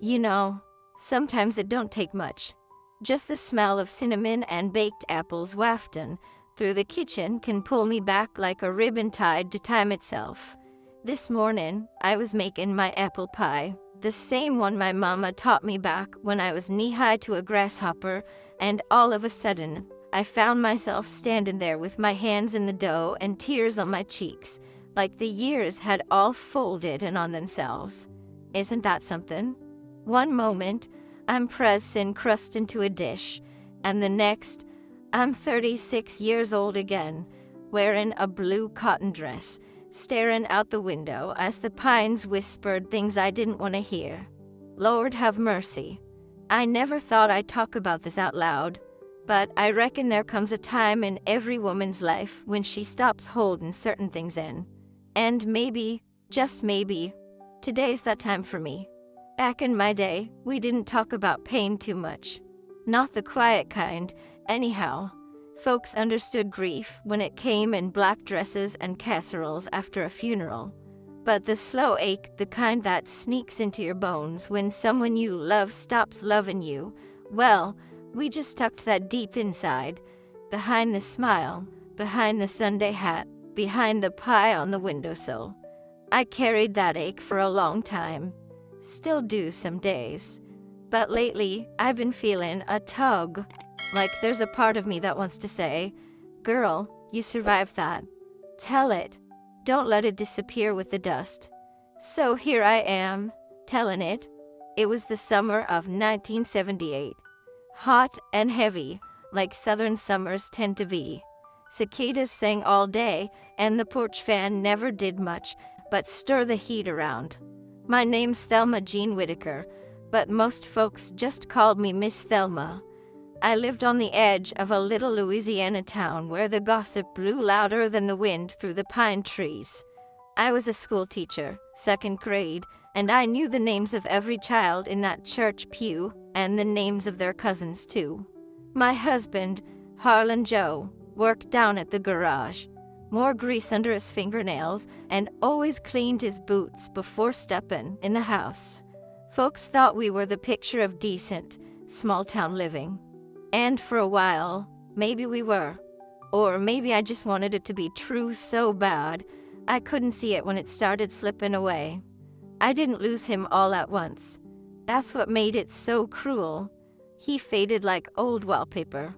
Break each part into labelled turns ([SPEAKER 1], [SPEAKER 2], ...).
[SPEAKER 1] You know, sometimes it don't take much. Just the smell of cinnamon and baked apples wafting through the kitchen can pull me back like a ribbon tied to time itself. This morning, I was making my apple pie, the same one my mama taught me back when I was knee-high to a grasshopper, and all of a sudden, I found myself standing there with my hands in the dough and tears on my cheeks, like the years had all folded in on themselves. Isn't that something? One moment, I'm pressing crust into a dish, and the next, I'm 36 years old again, wearing a blue cotton dress, staring out the window as the pines whispered things I didn't want to hear. Lord have mercy. I never thought I'd talk about this out loud, but I reckon there comes a time in every woman's life when she stops holding certain things in. And maybe, just maybe, today's that time for me. Back in my day, we didn't talk about pain too much. Not the quiet kind, anyhow. Folks understood grief when it came in black dresses and casseroles after a funeral. But the slow ache, the kind that sneaks into your bones when someone you love stops loving you, well, we just tucked that deep inside, behind the smile, behind the Sunday hat, behind the pie on the windowsill. I carried that ache for a long time. Still do some days. But lately, I've been feeling a tug. Like there's a part of me that wants to say, "Girl, you survived that. Tell it. Don't let it disappear with the dust." So here I am, telling it. It was the summer of 1978. Hot and heavy, like southern summers tend to be. Cicadas sang all day, and the porch fan never did much but stir the heat around. My name's Thelma Jean Whitaker, but most folks just called me Miss Thelma. I lived on the edge of a little Louisiana town where the gossip blew louder than the wind through the pine trees. I was a school teacher, 2nd grade, and I knew the names of every child in that church pew and the names of their cousins too. My husband, Harlan Joe, worked down at the garage. More grease under his fingernails and always cleaned his boots before stepping in the house. Folks thought we were the picture of decent, small-town living. And for a while, maybe we were. Or maybe I just wanted it to be true so bad, I couldn't see it when it started slipping away. I didn't lose him all at once. That's what made it so cruel. He faded like old wallpaper.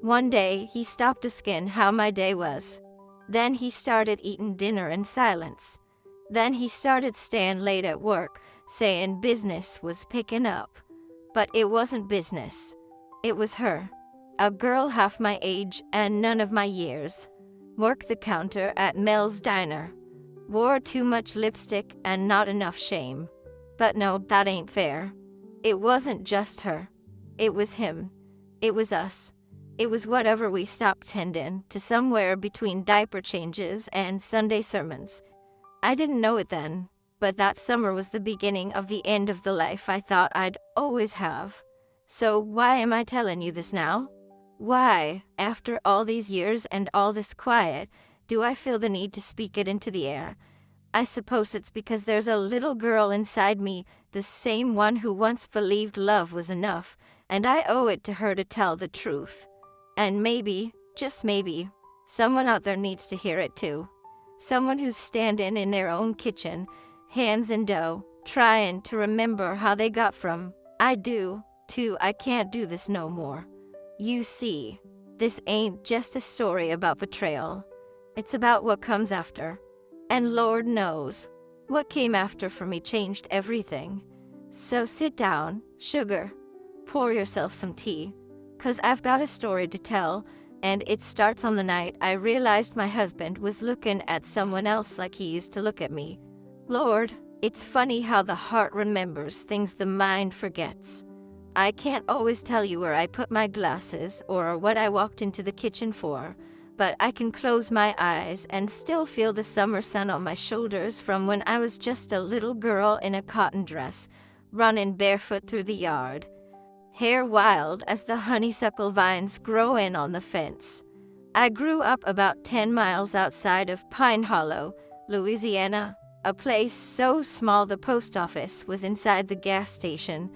[SPEAKER 1] One day, he stopped to skin how my day was. Then he started eating dinner in silence. Then he started staying late at work, saying business was picking up. But it wasn't business. It was her, a girl half my age and none of my years. Worked the counter at Mel's Diner. Wore too much lipstick and not enough shame. But no, that ain't fair. It wasn't just her. It was him. It was us. It was whatever we stopped tending to somewhere between diaper changes and Sunday sermons. I didn't know it then, but that summer was the beginning of the end of the life I thought I'd always have. So why am I telling you this now? Why, after all these years and all this quiet, do I feel the need to speak it into the air? I suppose it's because there's a little girl inside me, the same one who once believed love was enough, and I owe it to her to tell the truth. And maybe, just maybe, someone out there needs to hear it too. Someone who's standing in their own kitchen, hands in dough, trying to remember how they got from, "I do," to "I can't do this no more." You see, this ain't just a story about betrayal. It's about what comes after. And Lord knows, what came after for me changed everything. So sit down, sugar, pour yourself some tea, 'cause I've got a story to tell, and it starts on the night I realized my husband was looking at someone else like he used to look at me. Lord, it's funny how the heart remembers things the mind forgets. I can't always tell you where I put my glasses or what I walked into the kitchen for, but I can close my eyes and still feel the summer sun on my shoulders from when I was just a little girl in a cotton dress, running barefoot through the yard, hair wild as the honeysuckle vines grow in on the fence. I grew up about 10 miles outside of Pine Hollow, Louisiana, A place so small the post office was inside the gas station,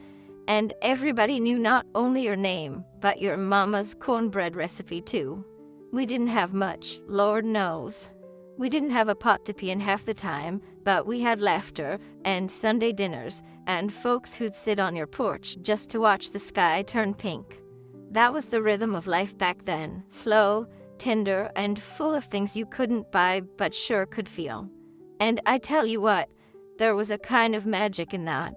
[SPEAKER 1] and everybody knew not only your name, but your mama's cornbread recipe too. We didn't have much, Lord knows. We didn't have a pot to pee in half the time, but we had laughter, and Sunday dinners, and folks who'd sit on your porch just to watch the sky turn pink. That was the rhythm of life back then, slow, tender, and full of things you couldn't buy but sure could feel. And I tell you what, there was a kind of magic in that.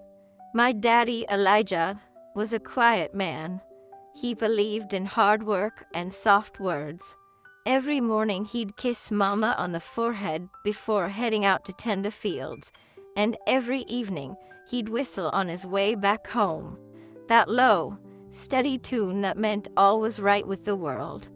[SPEAKER 1] My daddy, Elijah, was a quiet man. He believed in hard work and soft words. Every morning he'd kiss Mama on the forehead before heading out to tend the fields, and every evening he'd whistle on his way back home. That low, steady tune that meant all was right with the world.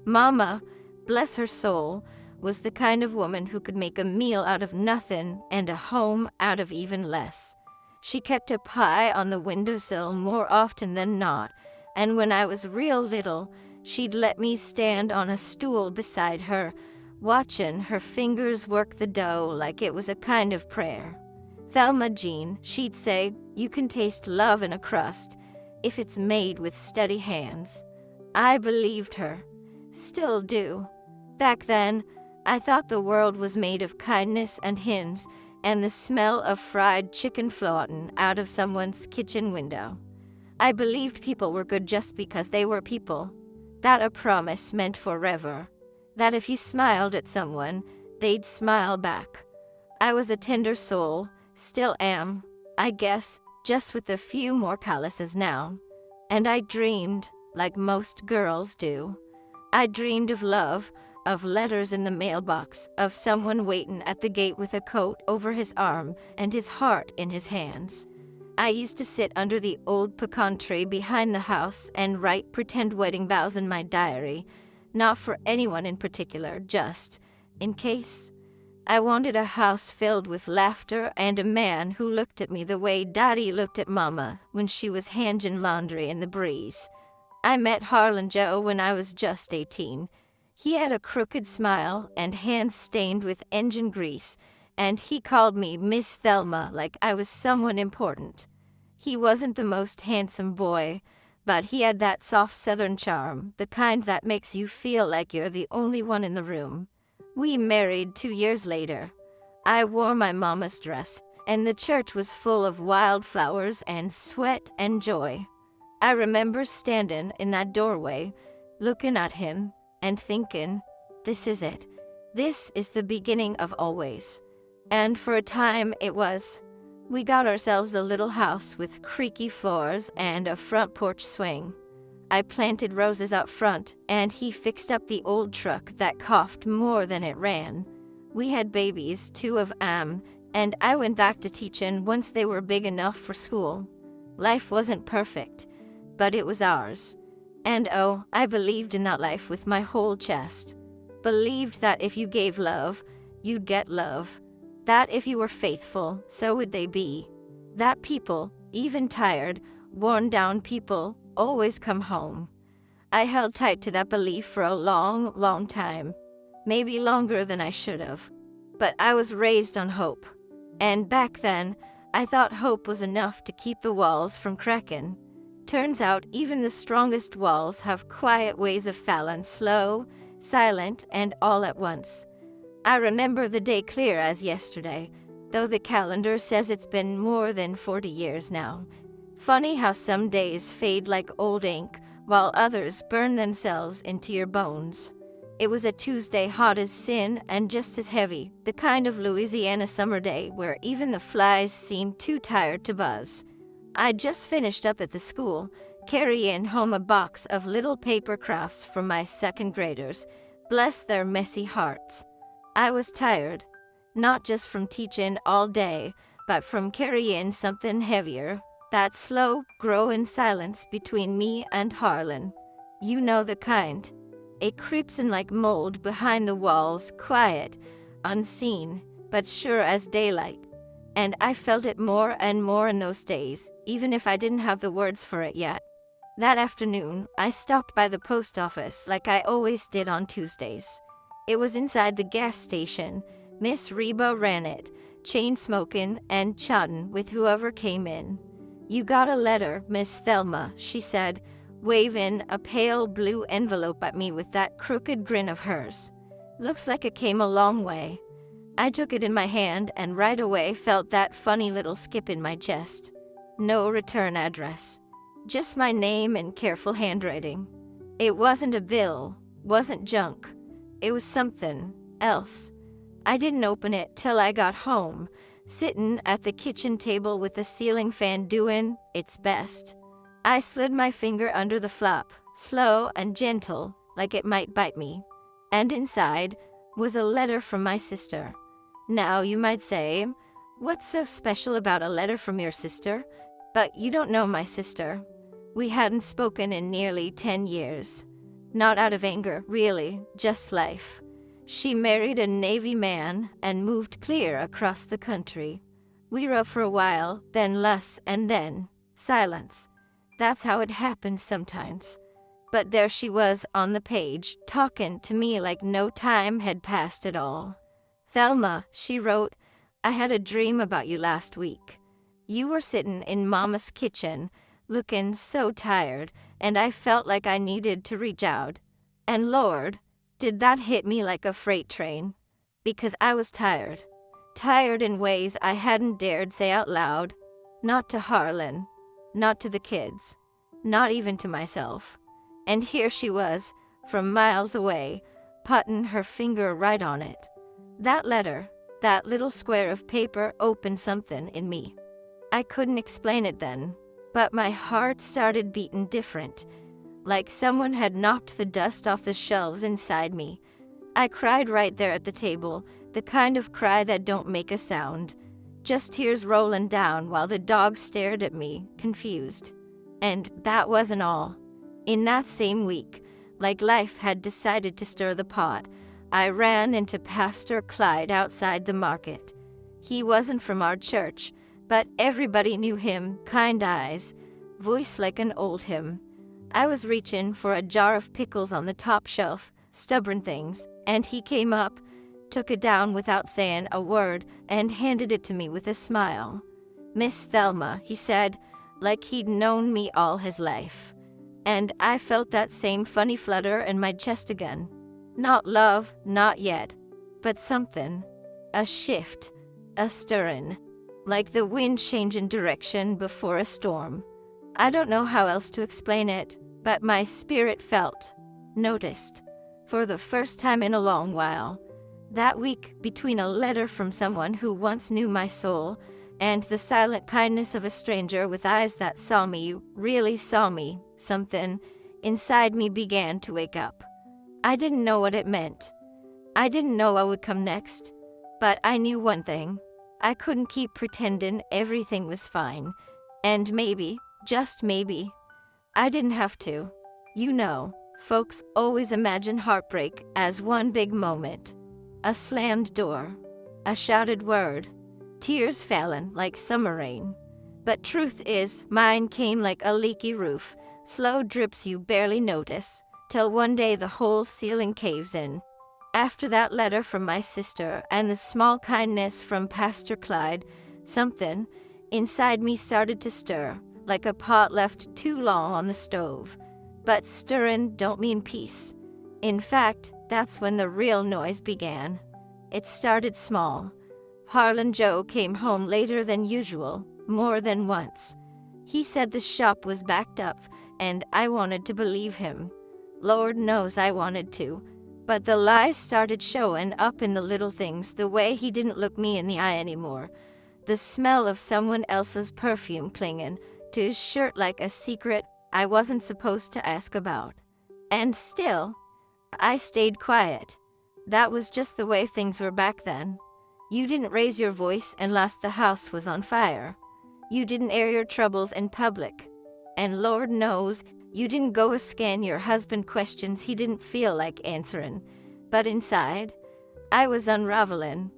[SPEAKER 1] Mama, bless her soul, was the kind of woman who could make a meal out of nothing and a home out of even less. She kept a pie on the windowsill more often than not, and when I was real little, she'd let me stand on a stool beside her, watching her fingers work the dough like it was a kind of prayer. Thelma Jean, she'd say, you can taste love in a crust if it's made with steady hands. I believed her. Still do. Back then, I thought the world was made of kindness and hymns and the smell of fried chicken floating out of someone's kitchen window. I believed people were good just because they were people. That a promise meant forever. That if you smiled at someone, they'd smile back. I was a tender soul, still am, I guess, just with a few more calluses now. And I dreamed, like most girls do. I dreamed of love, of letters in the mailbox, of someone waiting at the gate with a coat over his arm and his heart in his hands. I used to sit under the old pecan tree behind the house and write pretend wedding vows in my diary, not for anyone in particular, just in case. I wanted a house filled with laughter and a man who looked at me the way Daddy looked at Mama when she was hanging laundry in the breeze. I met Harlan Joe when I was just 18. He had a crooked smile and hands stained with engine grease, and he called me Miss Thelma like I was someone important. He wasn't the most handsome boy, but he had that soft southern charm, the kind that makes you feel like you're the only one in the room. We married 2 years later. I wore my mama's dress, and the church was full of wildflowers and sweat and joy. I remember standing in that doorway, looking at him, and thinking, this is it. This is the beginning of always. And for a time it was. We got ourselves a little house with creaky floors and a front porch swing. I planted roses out front, and he fixed up the old truck that coughed more than it ran. We had babies, 2 of 'em, and I went back to teaching once they were big enough for school. Life wasn't perfect, but it was ours. And oh, I believed in that life with my whole chest. Believed that if you gave love, you'd get love. That if you were faithful, so would they be. That people, even tired, worn down people, always come home. I held tight to that belief for a long, long time. Maybe longer than I should have. But I was raised on hope. And back then, I thought hope was enough to keep the walls from cracking. Turns out even the strongest walls have quiet ways of falling, slow, silent, and all at once. I remember the day clear as yesterday, though the calendar says it's been more than 40 years now. Funny how some days fade like old ink, while others burn themselves into your bones. It was a Tuesday hot as sin and just as heavy, the kind of Louisiana summer day where even the flies seemed too tired to buzz. I'd just finished up at the school, carrying home a box of little paper crafts from my second graders. Bless their messy hearts. I was tired, not just from teaching all day, but from carrying something heavier, that slow, growing silence between me and Harlan. You know the kind. It creeps in like mold behind the walls, quiet, unseen, but sure as daylight. And I felt it more and more in those days, even if I didn't have the words for it yet. That afternoon, I stopped by the post office like I always did on Tuesdays. It was inside the gas station. Miss Reba ran it, chain smoking and chatting with whoever came in. "You got a letter, Miss Thelma," she said, waving a pale blue envelope at me with that crooked grin of hers. "Looks like it came a long way." I took it in my hand and right away felt that funny little skip in my chest. No return address. Just my name in careful handwriting. It wasn't a bill, wasn't junk. It was something else. I didn't open it till I got home, sitting at the kitchen table with the ceiling fan doing its best. I slid my finger under the flap, slow and gentle, like it might bite me. And inside was a letter from my sister. Now you might say, "What's so special about a letter from your sister?" But you don't know my sister. We hadn't spoken in nearly 10 years. Not out of anger, really, just life. She married a Navy man and moved clear across the country. We wrote for a while, then less, and then silence. That's how it happens sometimes. But there she was on the page, talking to me like no time had passed at all. "Thelma," she wrote, "I had a dream about you last week. You were sitting in Mama's kitchen, looking so tired, and I felt like I needed to reach out. And Lord, did that hit me like a freight train. Because I was tired. Tired in ways I hadn't dared say out loud. Not to Harlan. Not to the kids. Not even to myself. And here she was, from miles away, putting her finger right on it. That letter, that little square of paper opened something in me. I couldn't explain it then, but my heart started beating different, like someone had knocked the dust off the shelves inside me. I cried right there at the table, the kind of cry that don't make a sound, just tears rolling down while the dog stared at me, confused. And that wasn't all. In that same week, like life had decided to stir the pot, I ran into Pastor Clyde outside the market. He wasn't from our church, but everybody knew him, kind eyes, voice like an old hymn. I was reaching for a jar of pickles on the top shelf, stubborn things, and he came up, took it down without saying a word, and handed it to me with a smile. "Miss Thelma," he said, like he'd known me all his life. And I felt that same funny flutter in my chest again. Not love, not yet, but something. A shift, a stirring. Like the wind changing direction before a storm. I don't know how else to explain it, but my spirit felt, noticed, for the first time in a long while. That week, between a letter from someone who once knew my soul, and the silent kindness of a stranger with eyes that saw me, really saw me, something inside me began to wake up. I didn't know what it meant. I didn't know what would come next, but I knew one thing. I couldn't keep pretending everything was fine, and maybe, just maybe, I didn't have to. You know, folks always imagine heartbreak as one big moment. A slammed door, a shouted word, tears falling like summer rain. But truth is, mine came like a leaky roof, slow drips you barely notice, till one day the whole ceiling caves in. After that letter from my sister and the small kindness from Pastor Clyde, something inside me started to stir, like a pot left too long on the stove. But stirring don't mean peace. In fact, that's when the real noise began. It started small. Harlan Joe came home later than usual, more than once. He said the shop was backed up, and I wanted to believe him. Lord knows I wanted to. But the lies started showing up in the little things, the way he didn't look me in the eye anymore. The smell of someone else's perfume clinging to his shirt like a secret I wasn't supposed to ask about. And still, I stayed quiet. That was just the way things were back then. You didn't raise your voice unless the house was on fire. You didn't air your troubles in public. And Lord knows, you didn't go scan your husband questions he didn't feel like answering. But inside, I was unraveling.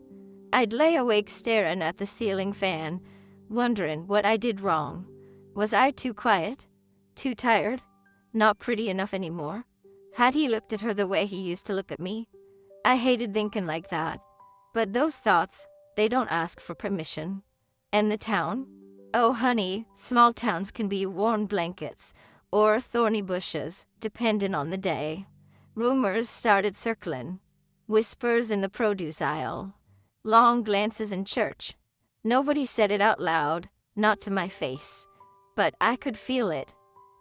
[SPEAKER 1] I'd lay awake staring at the ceiling fan, wondering what I did wrong. Was I too quiet? Too tired? Not pretty enough anymore? Had he looked at her the way he used to look at me? I hated thinking like that. But those thoughts, They don't ask for permission. And the town? Oh, honey, small towns can be warm blankets or thorny bushes, depending on the day. Rumors started circling. Whispers in the produce aisle. Long glances in church. Nobody said it out loud, not to my face. But I could feel it.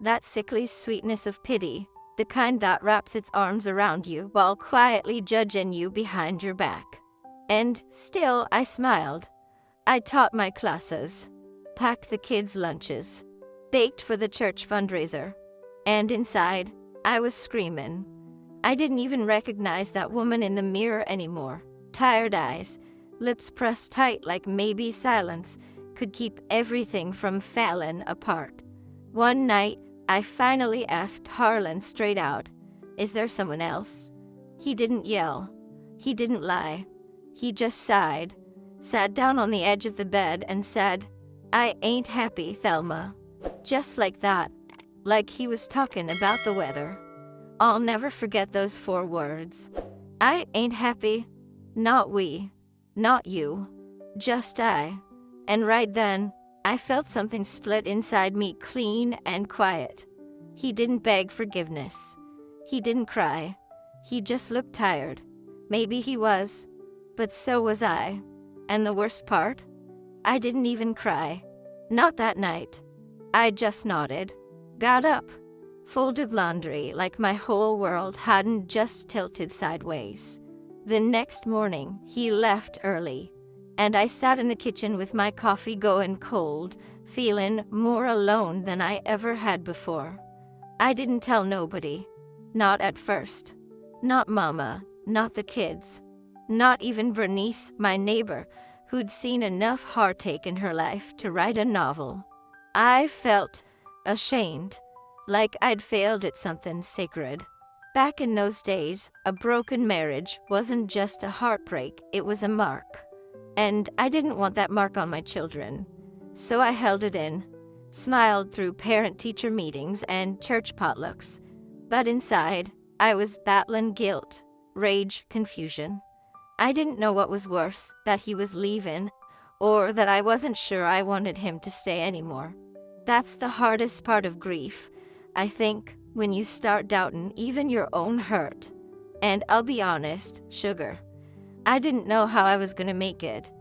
[SPEAKER 1] That sickly sweetness of pity, the kind that wraps its arms around you while quietly judging you behind your back. And still I smiled. I taught my classes, packed the kids' lunches, baked for the church fundraiser. And inside, I was screaming. I didn't even recognize that woman in the mirror anymore. Tired eyes, lips pressed tight like maybe silence could keep everything from falling apart. One night, I finally asked Harlan straight out, "Is there someone else?" He didn't yell. He didn't lie. He just sighed, sat down on the edge of the bed and said, "I ain't happy, Thelma." Just like that, like he was talking about the weather. I'll never forget those 4 words. I ain't happy. Not we. Not you. Just I. And right then, I felt something split inside me, clean and quiet. He didn't beg forgiveness. He didn't cry. He just looked tired. Maybe he was. But so was I. And the worst part? I didn't even cry. Not that night. I just nodded. Got up. Folded laundry like my whole world hadn't just tilted sideways. The next morning, he left early. And I sat in the kitchen with my coffee going cold, feeling more alone than I ever had before. I didn't tell nobody. Not at first. Not Mama, not the kids. Not even Bernice, my neighbor, who'd seen enough heartache in her life to write a novel. I felt ashamed, like I'd failed at something sacred. Back in those days, a broken marriage wasn't just a heartbreak, it was a mark. And I didn't want that mark on my children. So I held it in, smiled through parent-teacher meetings and church potlucks. But inside, I was battling guilt, rage, confusion. I didn't know what was worse, that he was leaving, or that I wasn't sure I wanted him to stay anymore. That's the hardest part of grief, I think, when you start doubting even your own hurt. And I'll be honest, sugar, I didn't know how I was going to make it.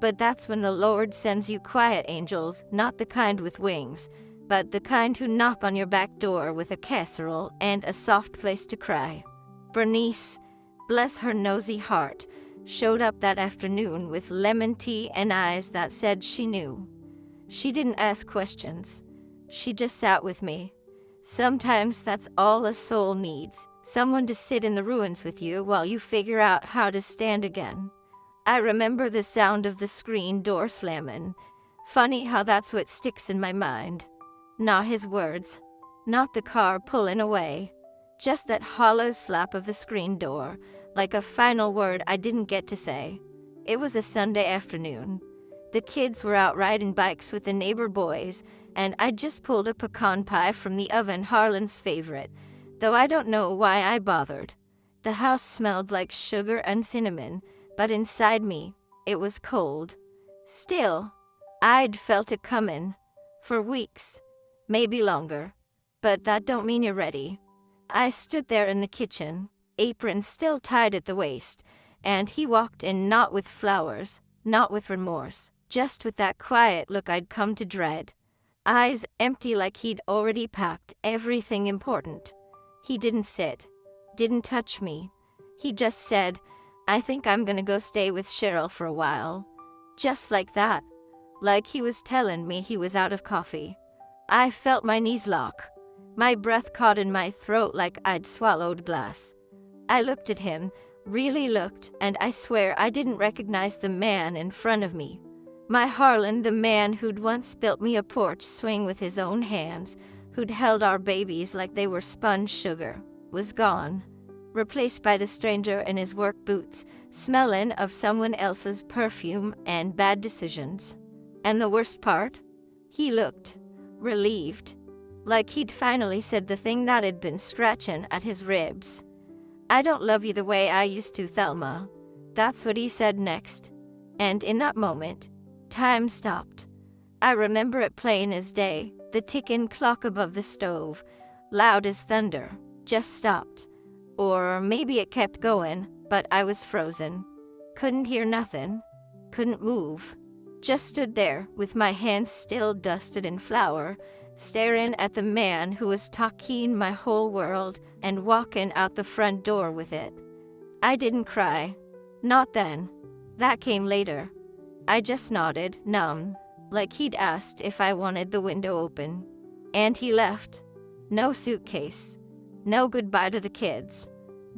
[SPEAKER 1] But that's when the Lord sends you quiet angels, not the kind with wings, but the kind who knock on your back door with a casserole and a soft place to cry. Bernice, bless her nosy heart, showed up that afternoon with lemon tea and eyes that said she knew. She didn't ask questions. She just sat with me. Sometimes that's all a soul needs, someone to sit in the ruins with you while you figure out how to stand again. I remember the sound of the screen door slamming. Funny how that's what sticks in my mind. Not his words, not the car pulling away, just that hollow slap of the screen door, like a final word I didn't get to say. It was a Sunday afternoon. The kids were out riding bikes with the neighbor boys, and I'd just pulled a pecan pie from the oven, Harlan's favorite, though I don't know why I bothered. The house smelled like sugar and cinnamon, but inside me, it was cold. Still, I'd felt it coming. For weeks, maybe longer. But that don't mean you're ready. I stood there in the kitchen, apron still tied at the waist, and he walked in not with flowers, not with remorse, just with that quiet look I'd come to dread. Eyes empty like he'd already packed everything important. He didn't sit, didn't touch me. He just said, "I think I'm gonna go stay with Cheryl for a while." Just like that. Like he was telling me he was out of coffee. I felt my knees lock. My breath caught in my throat like I'd swallowed glass. I looked at him, really looked, and I swear I didn't recognize the man in front of me. My Harlan, the man who'd once built me a porch swing with his own hands, who'd held our babies like they were sponge sugar, was gone. Replaced by the stranger in his work boots, smelling of someone else's perfume and bad decisions. And the worst part? He looked relieved, like he'd finally said the thing that had been scratching at his ribs. "I don't love you the way I used to, Thelma." That's what he said next. And in that moment, time stopped. I remember it plain as day, the ticking clock above the stove, loud as thunder, just stopped. Or maybe it kept going, but I was frozen. Couldn't hear nothing, couldn't move. Just stood there, with my hands still dusted in flour, staring at the man who was talking my whole world and walking out the front door with it. I didn't cry. Not then. That came later. I just nodded, numb, like he'd asked if I wanted the window open. And he left. No suitcase. No goodbye to the kids.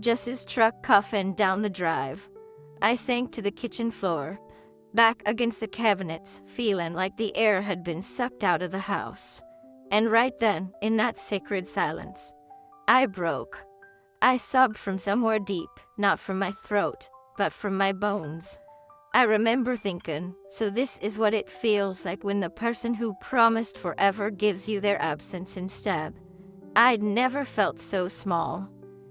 [SPEAKER 1] Just his truck coughing down the drive. I sank to the kitchen floor, back against the cabinets, feeling like the air had been sucked out of the house. And right then, in that sacred silence, I broke. I sobbed from somewhere deep, not from my throat, but from my bones. I remember thinking, so this is what it feels like when the person who promised forever gives you their absence instead. I'd never felt so small,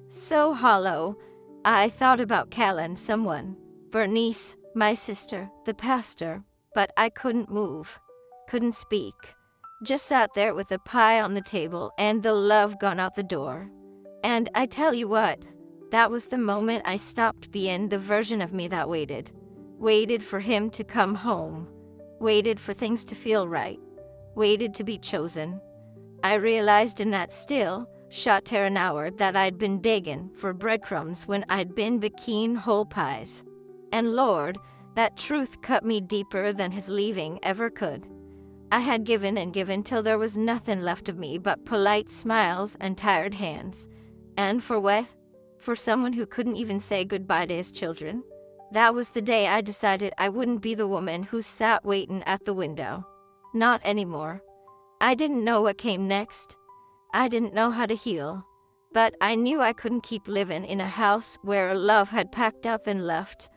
[SPEAKER 1] so hollow. I thought about Callan, someone, Bernice, my sister, the pastor, but I couldn't move, couldn't speak. Just sat there with the pie on the table and the love gone out the door. And I tell you what, that was the moment I stopped being the version of me that waited. Waited for him to come home. Waited for things to feel right. Waited to be chosen. I realized in that still, short an hour that I'd been begging for breadcrumbs when I'd been baking whole pies. And Lord, that truth cut me deeper than his leaving ever could. I had given and given till there was nothing left of me but polite smiles and tired hands. And for what? For someone who couldn't even say goodbye to his children? That was the day I decided I wouldn't be the woman who sat waiting at the window. Not anymore. I didn't know what came next. I didn't know how to heal. But I knew I couldn't keep living in a house where love had packed up and left.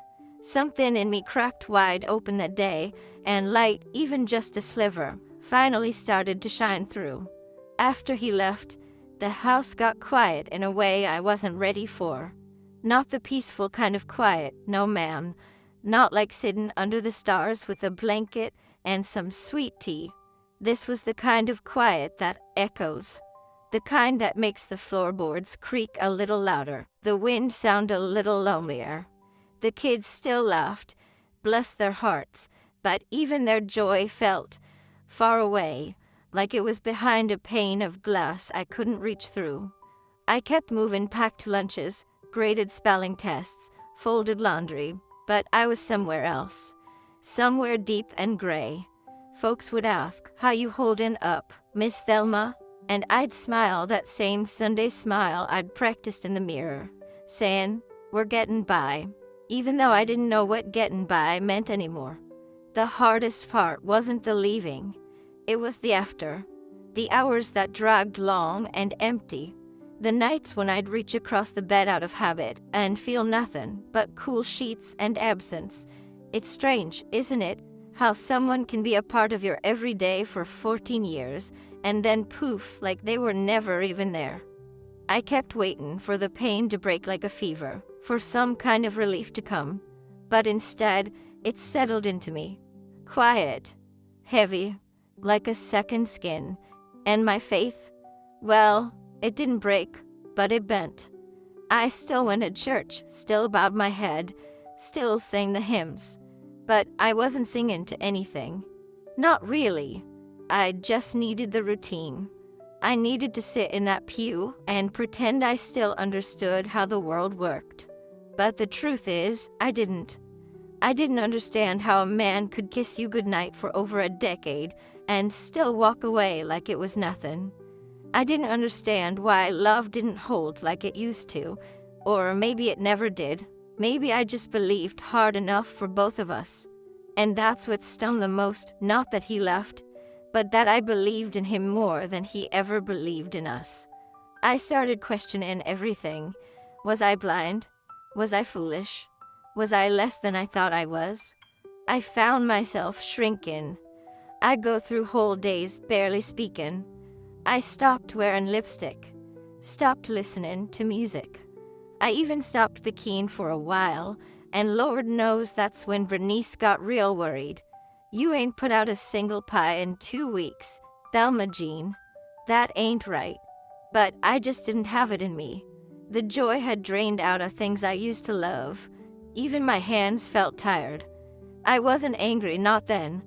[SPEAKER 1] Something in me cracked wide open that day, and light, even just a sliver, finally started to shine through. After he left, the house got quiet in a way I wasn't ready for. Not the peaceful kind of quiet, no ma'am. Not like sitting under the stars with a blanket and some sweet tea. This was the kind of quiet that echoes. The kind that makes the floorboards creak a little louder, the wind sound a little lonelier. The kids still laughed, bless their hearts, but even their joy felt far away, like it was behind a pane of glass I couldn't reach through. I kept moving packed lunches, graded spelling tests, folded laundry, but I was somewhere else. Somewhere deep and gray. Folks would ask, "How you holdin' up, Miss Thelma?" And I'd smile that same Sunday smile I'd practiced in the mirror, saying, "We're getting by," even though I didn't know what getting by meant anymore. The hardest part wasn't the leaving. It was the after. The hours that dragged long and empty. The nights when I'd reach across the bed out of habit and feel nothing but cool sheets and absence. It's strange, isn't it, how someone can be a part of your everyday for 14 years and then poof, like they were never even there. I kept waiting for the pain to break like a fever, for some kind of relief to come. But instead, it settled into me. Quiet, heavy, like a second skin. And my faith? Well, it didn't break, but it bent. I still went to church, still bowed my head, still sang the hymns. But I wasn't singing to anything. Not really. I just needed the routine. I needed to sit in that pew and pretend I still understood how the world worked. But the truth is, I didn't. I didn't understand how a man could kiss you goodnight for over a decade and still walk away like it was nothing. I didn't understand why love didn't hold like it used to, or maybe it never did. Maybe I just believed hard enough for both of us. And that's what stung the most, not that he left, but that I believed in him more than he ever believed in us. I started questioning everything. Was I blind? Was I foolish? Was I less than I thought I was? I found myself shrinking. I go through whole days barely speaking. I stopped wearing lipstick, stopped listening to music. I even stopped baking for a while. And Lord knows that's when Bernice got real worried. You ain't put out a single pie in 2 weeks, Thelma Jean. That ain't right. But I just didn't have it in me. The joy had drained out of things I used to love. Even my hands felt tired. I wasn't angry, not then.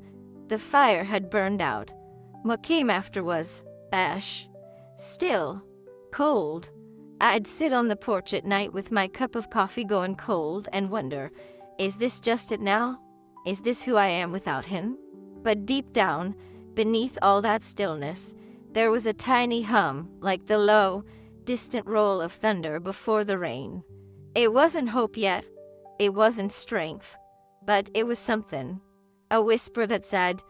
[SPEAKER 1] The fire had burned out. What came after was ash. Still, cold. I'd sit on the porch at night with my cup of coffee going cold and wonder, is this just it now? Is this who I am without him? But deep down, beneath all that stillness, there was a tiny hum, like the low, distant roll of thunder before the rain. It wasn't hope yet. It wasn't strength. But it was something. A whisper that said,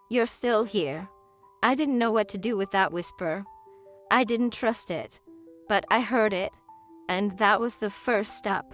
[SPEAKER 1] "You're still here." I didn't know what to do with that whisper. I didn't trust it. But I heard it. And that was the first step.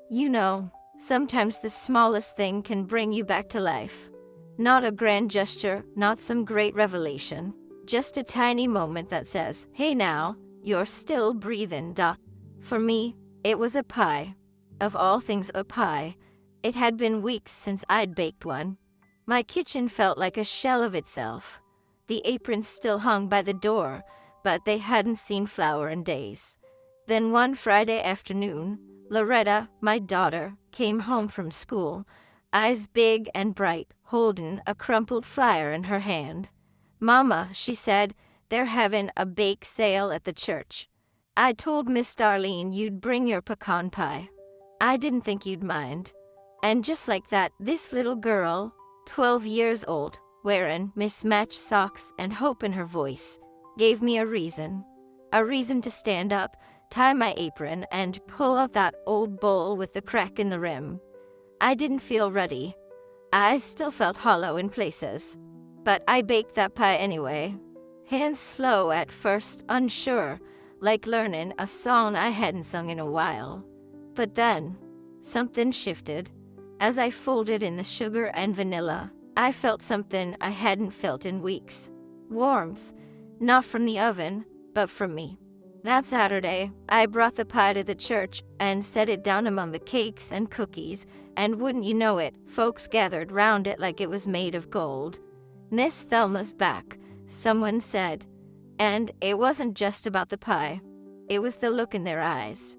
[SPEAKER 1] You know, sometimes the smallest thing can bring you back to life. Not a grand gesture, not some great revelation. Just a tiny moment that says, "Hey now, you're still breathing, duh." For me, it was a pie. Of all things, a pie. It had been weeks since I'd baked one. My kitchen felt like a shell of itself. The aprons still hung by the door, but they hadn't seen flour in days. Then one Friday afternoon, Loretta, my daughter, came home from school, eyes big and bright, holding a crumpled flyer in her hand. "Mama," she said, "they're having a bake sale at the church. I told Miss Darlene you'd bring your pecan pie. I didn't think you'd mind." And just like that, this little girl, 12 years old, wearing mismatched socks and hope in her voice, gave me a reason to stand up, tie my apron, and pull out that old bowl with the crack in the rim. I didn't feel ready. I still felt hollow in places. But I baked that pie anyway. Hands slow at first, unsure, like learning a song I hadn't sung in a while. But then, something shifted. As I folded in the sugar and vanilla, I felt something I hadn't felt in weeks. Warmth, not from the oven, but from me. That Saturday, I brought the pie to the church and set it down among the cakes and cookies, and wouldn't you know it, folks gathered round it like it was made of gold. "Miss Thelma's back," someone said. And it wasn't just about the pie. It was the look in their eyes.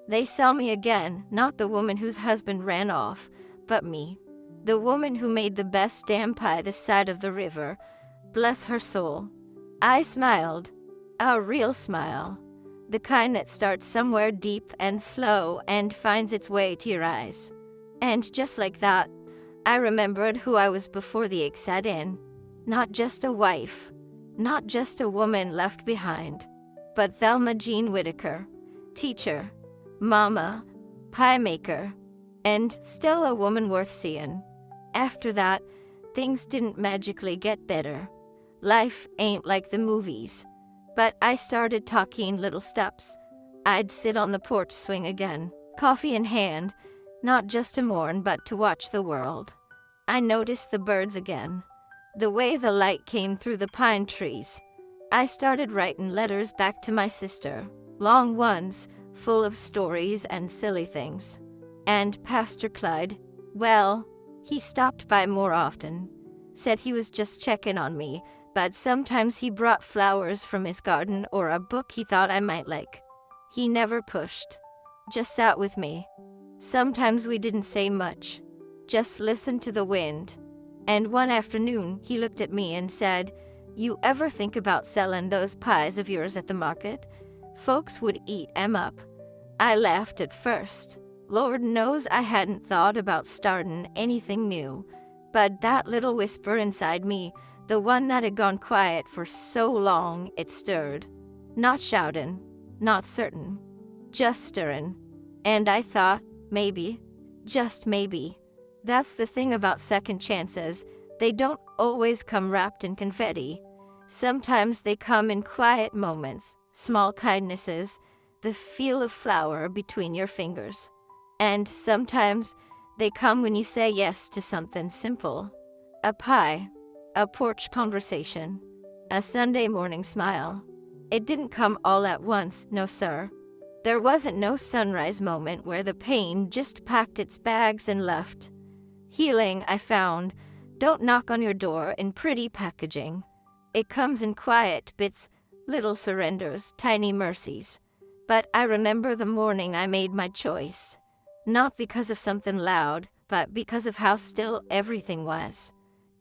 [SPEAKER 1] They saw me again, not the woman whose husband ran off, but me. The woman who made the best damn pie this side of the river. Bless her soul. I smiled. A real smile. The kind that starts somewhere deep and slow and finds its way to your eyes. And just like that, I remembered who I was before the ache set in. Not just a wife. Not just a woman left behind. But Thelma Jean Whitaker. Teacher. Mama. Pie maker. And still a woman worth seeing. After that, things didn't magically get better. Life ain't like the movies. But I started talking little steps. I'd sit on the porch swing again, coffee in hand, not just to mourn but to watch the world. I noticed the birds again, the way the light came through the pine trees. I started writing letters back to my sister, long ones, full of stories and silly things. And Pastor Clyde, well, he stopped by more often. Said he was just checking on me, but sometimes he brought flowers from his garden or a book he thought I might like. He never pushed. Just sat with me. Sometimes we didn't say much. Just listened to the wind. And one afternoon, he looked at me and said, "You ever think about selling those pies of yours at the market? Folks would eat 'em up." I laughed at first. Lord knows I hadn't thought about starting anything new. But that little whisper inside me, the one that had gone quiet for so long, it stirred. Not shouting, not certain, just stirring. And I thought, maybe, just maybe. That's the thing about second chances. They don't always come wrapped in confetti. Sometimes they come in quiet moments, small kindnesses, the feel of flour between your fingers. And sometimes they come when you say yes to something simple. A pie, a porch conversation, a Sunday morning smile. It didn't come all at once, no sir. There wasn't no sunrise moment where the pain just packed its bags and left. Healing, I found, don't knock on your door in pretty packaging. It comes in quiet bits, little surrenders, tiny mercies. But I remember the morning I made my choice. Not because of something loud, but because of how still everything was.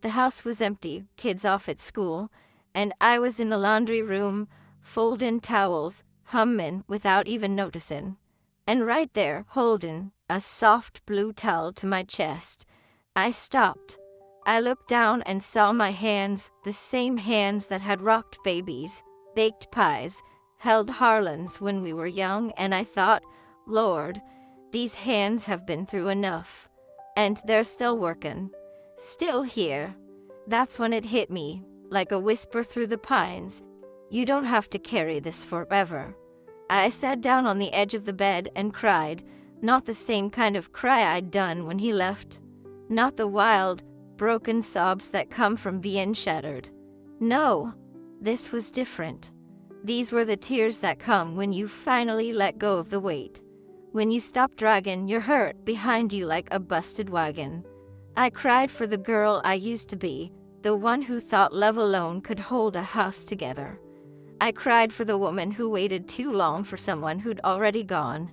[SPEAKER 1] The house was empty, kids off at school, and I was in the laundry room, folding towels, humming without even noticing. And right there, holding a soft blue towel to my chest, I stopped. I looked down and saw my hands, the same hands that had rocked babies, baked pies, held Harlans when we were young, and I thought, Lord, these hands have been through enough. And they're still working. Still here. That's when it hit me, like a whisper through the pines. You don't have to carry this forever. I sat down on the edge of the bed and cried, not the same kind of cry I'd done when he left. Not the wild, broken sobs that come from being shattered. No, this was different. These were the tears that come when you finally let go of the weight. When you stop dragging your hurt behind you like a busted wagon. I cried for the girl I used to be, the one who thought love alone could hold a house together. I cried for the woman who waited too long for someone who'd already gone.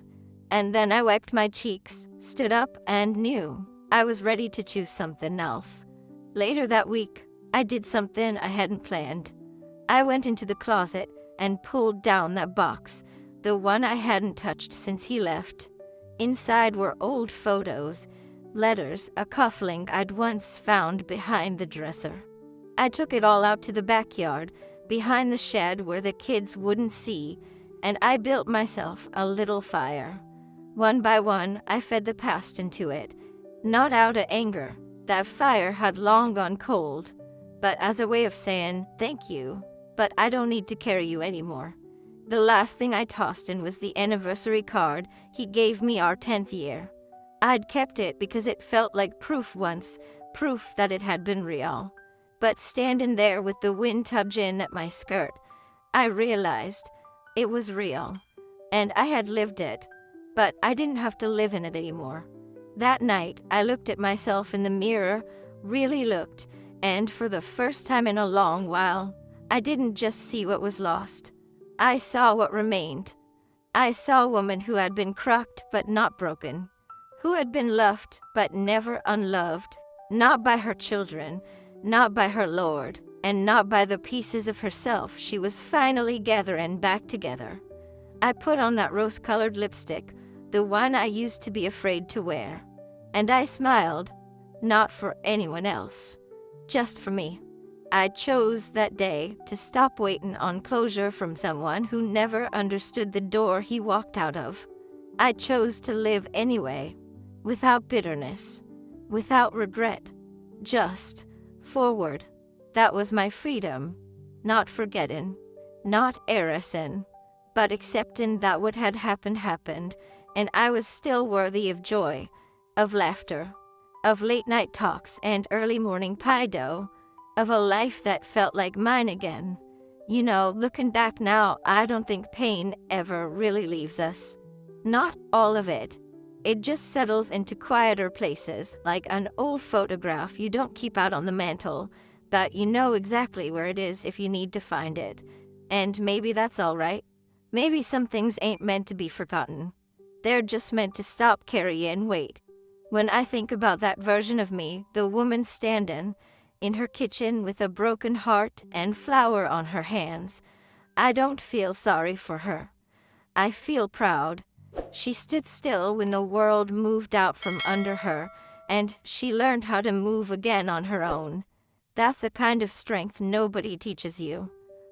[SPEAKER 1] And then I wiped my cheeks, stood up, and knew I was ready to choose something else. Later that week, I did something I hadn't planned. I went into the closet and pulled down that box, the one I hadn't touched since he left. Inside were old photos, letters, a cufflink I'd once found behind the dresser. I took it all out to the backyard, behind the shed where the kids wouldn't see, and I built myself a little fire. One by one, I fed the past into it, not out of anger. That fire had long gone cold, but as a way of saying, thank you, but I don't need to carry you anymore. The last thing I tossed in was the anniversary card he gave me our 10th year. I'd kept it because it felt like proof once, proof that it had been real. But standing there with the wind tugging at my skirt, I realized it was real, and I had lived it, but I didn't have to live in it anymore. That night, I looked at myself in the mirror, really looked, and for the first time in a long while, I didn't just see what was lost. I saw what remained. I saw a woman who had been cracked but not broken, who had been loved but never unloved, not by her children, not by her Lord, and not by the pieces of herself she was finally gathering back together. I put on that rose-colored lipstick, the one I used to be afraid to wear, and I smiled, not for anyone else, just for me. I chose that day to stop waiting on closure from someone who never understood the door he walked out of. I chose to live anyway, without bitterness, without regret, just forward. That was my freedom, not forgetting, not erasing, but accepting that what had happened, and I was still worthy of joy, of laughter, of late-night talks and early morning pie dough, of a life that felt like mine again. You know, looking back now, I don't think pain ever really leaves us. Not all of it. It just settles into quieter places, like an old photograph you don't keep out on the mantle, but you know exactly where it is if you need to find it. And maybe that's all right. Maybe some things ain't meant to be forgotten. They're just meant to stop carrying weight. When I think about that version of me, the woman standing in her kitchen with a broken heart and flour on her hands, I don't feel sorry for her. I feel proud. She stood still when the world moved out from under her, and she learned how to move again on her own. That's a kind of strength nobody teaches you.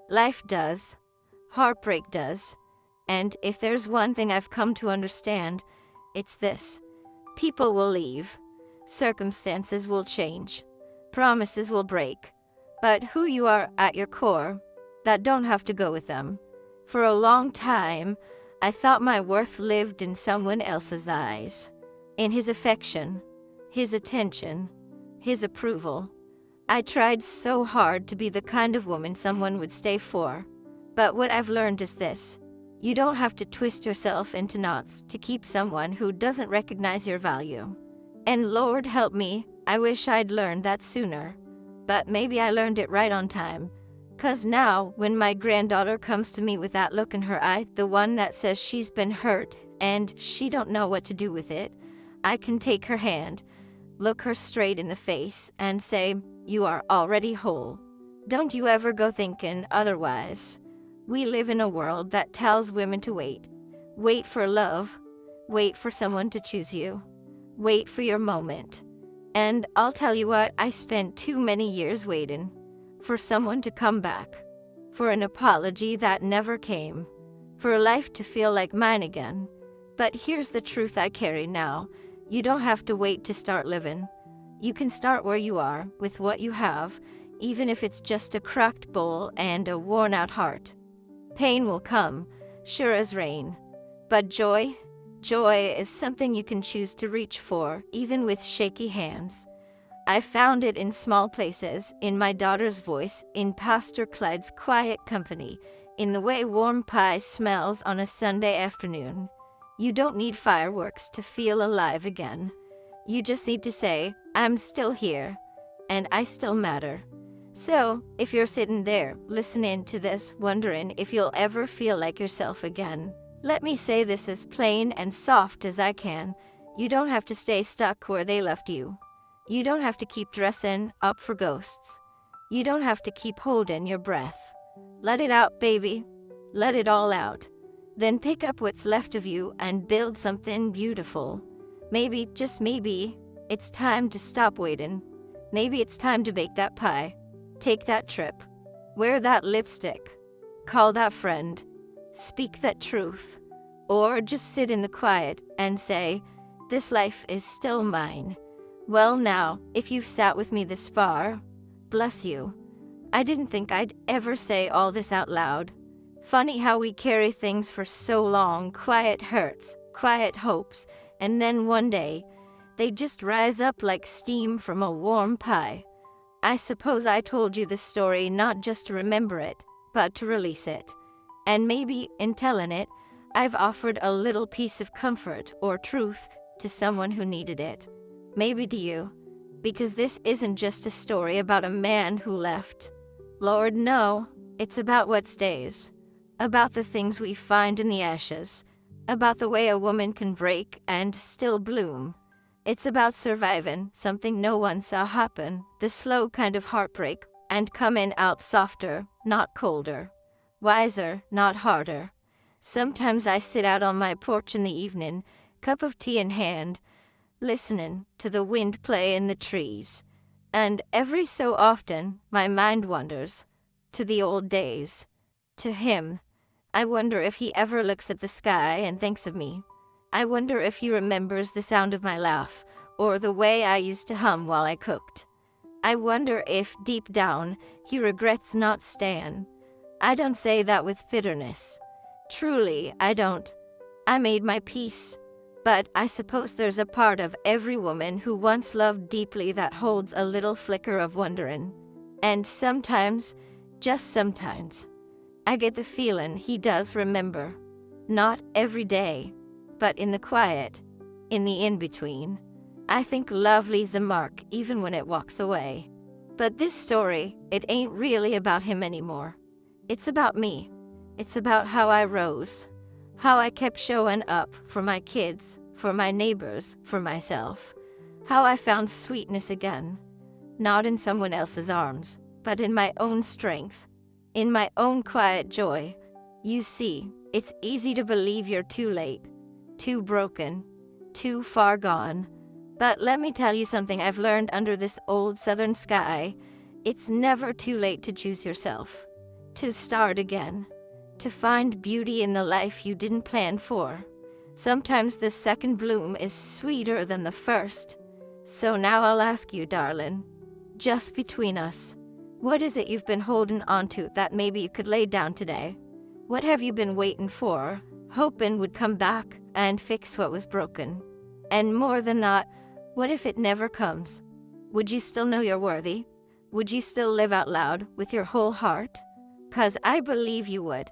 [SPEAKER 1] Life does. Heartbreak does. And if there's one thing I've come to understand, it's this. People will leave. Circumstances will change. Promises will break. But who you are at your core, that don't have to go with them. For a long time, I thought my worth lived in someone else's eyes. In his affection, his attention, his approval. I tried so hard to be the kind of woman someone would stay for. But what I've learned is this. You don't have to twist yourself into knots to keep someone who doesn't recognize your value. And Lord help me, I wish I'd learned that sooner. But maybe I learned it right on time. 'Cause now, when my granddaughter comes to me with that look in her eye, the one that says she's been hurt and she don't know what to do with it, I can take her hand, look her straight in the face, and say, "You are already whole." Don't you ever go thinking otherwise. We live in a world that tells women to wait. Wait for love. Wait for someone to choose you. Wait for your moment. And I'll tell you what, I spent too many years waiting for someone to come back, for an apology that never came, for life to feel like mine again. But here's the truth I carry now. You don't have to wait to start living. You can start where you are, with what you have, even if it's just a cracked bowl and a worn-out heart. Pain will come, sure as rain. But joy is something you can choose to reach for, even with shaky hands. I found it in small places, in my daughter's voice, in Pastor Clyde's quiet company, in the way warm pie smells on a Sunday afternoon. You don't need fireworks to feel alive again. You just need to say, "I'm still here, and I still matter." So, if you're sitting there, listening to this, wondering if you'll ever feel like yourself again, let me say this as plain and soft as I can. You don't have to stay stuck where they left you. You don't have to keep dressing up for ghosts. You don't have to keep holding your breath. Let it out, baby. Let it all out. Then pick up what's left of you and build something beautiful. Maybe, just maybe, it's time to stop waiting. Maybe it's time to bake that pie. Take that trip. Wear that lipstick. Call that friend. Speak that truth. Or just sit in the quiet and say, "This life is still mine." Well now, if you've sat with me this far, bless you. I didn't think I'd ever say all this out loud. Funny how we carry things for so long, quiet hurts, quiet hopes, and then one day, they just rise up like steam from a warm pie. I suppose I told you this story not just to remember it, but to release it. And maybe, in telling it, I've offered a little piece of comfort or truth to someone who needed it. Maybe to you. Because this isn't just a story about a man who left. Lord, no. It's about what stays. About the things we find in the ashes. About the way a woman can break and still bloom. It's about surviving something no one saw happen, the slow kind of heartbreak, and coming out softer, not colder. Wiser, not harder. Sometimes I sit out on my porch in the evening, cup of tea in hand, listening to the wind play in the trees. And every so often, my mind wanders to the old days, to him. I wonder if he ever looks at the sky and thinks of me. I wonder if he remembers the sound of my laugh, or the way I used to hum while I cooked. I wonder if, deep down, he regrets not staying. I don't say that with bitterness. Truly, I don't. I made my peace. But I suppose there's a part of every woman who once loved deeply that holds a little flicker of wondering. And sometimes, just sometimes, I get the feeling he does remember. Not every day, but in the quiet, in the in-between. I think love leaves a mark even when it walks away. But this story, it ain't really about him anymore. It's about me. It's about how I rose. How I kept showing up for my kids, for my neighbors, for myself. How I found sweetness again. Not in someone else's arms, but in my own strength. In my own quiet joy. You see, it's easy to believe you're too late. Too broken. Too far gone. But let me tell you something I've learned under this old southern sky. It's never too late to choose yourself. To start again. To find beauty in the life you didn't plan for. Sometimes the second bloom is sweeter than the first. So now I'll ask you, darling, just between us, what is it you've been holding onto that maybe you could lay down today? What have you been waiting for, hoping would come back and fix what was broken? And more than that, what if it never comes? Would you still know you're worthy? Would you still live out loud with your whole heart? 'Cause I believe you would.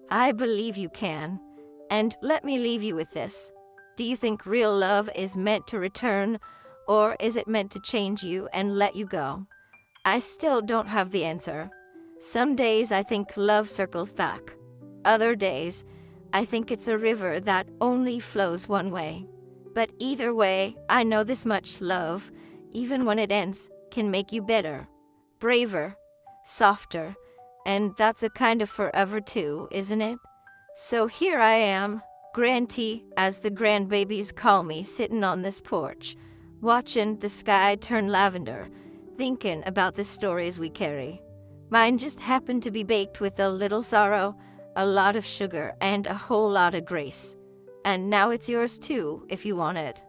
[SPEAKER 1] I believe you can. And let me leave you with this. Do you think real love is meant to return, or is it meant to change you and let you go? I still don't have the answer. Some days I think love circles back. Other days, I think it's a river that only flows one way. But either way, I know this much: love, even when it ends, can make you better, braver, softer, and that's a kind of forever too, isn't it? So here I am, Granty, as the grandbabies call me, sitting on this porch, watching the sky turn lavender, thinking about the stories we carry. Mine just happened to be baked with a little sorrow, a lot of sugar, and a whole lot of grace. And now it's yours too, if you want it.